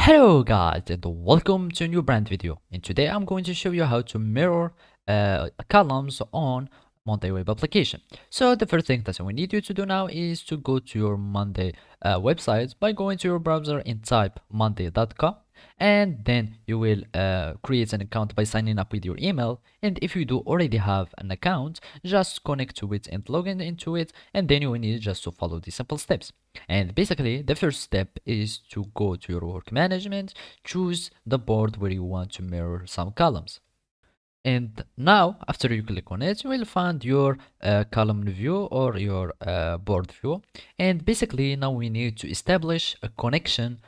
Hello guys and welcome to a new brand video, and today I'm going to show you how to mirror columns on Monday web application. So the first thing that we need you to do now is to go to your Monday website by going to your browser and type monday.com, and then you will create an account by signing up with your email. And if you do already have an account, just connect to it and log in into it, and then you will need just to follow these simple steps. And basically, the first step is to go to your work management, choose the board where you want to mirror some columns. And now, after you click on it, you will find your column view or your board view. And basically, now we need to establish a connection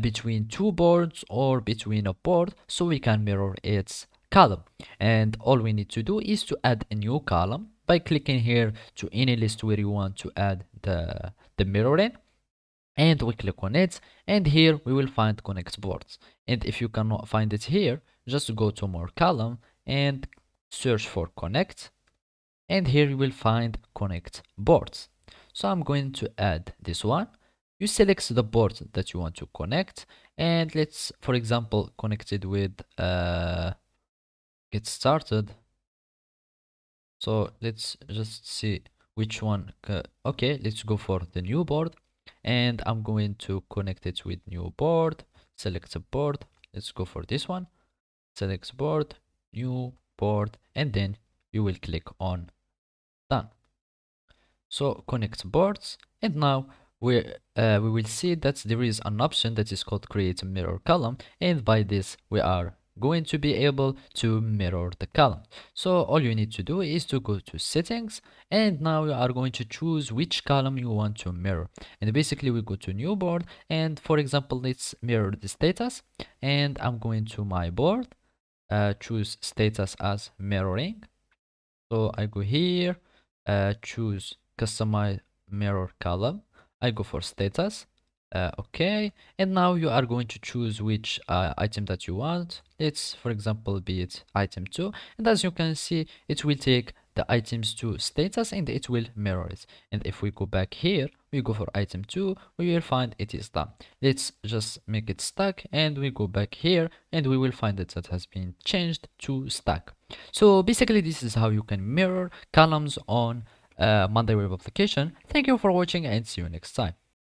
between two boards or between a board so we can mirror its column. And all we need to do is to add a new column by clicking here to any list where you want to add the mirroring, and we click on it, and here we will find connect boards. And if you cannot find it here, just go to more column and search for connect, and here you will find connect boards. So I'm going to add this one. You select the board that you want to connect, and let's, for example, connect it with get started. So let's just see which one. Okay, let's go for the new board, and I'm going to connect it with new board. Select a board. Let's go for this one. Select board, new board, and then you will click on done. So connect boards, and now we will see that there is an option that is called create a mirror column, and by this we are going to be able to mirror the column. So all you need to do is to go to settings, and now you are going to choose which column you want to mirror. And basically we go to new board, and for example let's mirror the status, and I'm going to my board, choose status as mirroring. So I go here, choose customize mirror column. I go for status. Okay, and now you are going to choose which item that you want. Let's, for example, be it item 2, and as you can see, it will take the items to status and it will mirror it. And if we go back here, we go for item 2, we will find it is done. Let's just make it stack, and we go back here and we will find it that has been changed to stack. So basically this is how you can mirror columns on Monday web application. Thank you for watching, and see you next time.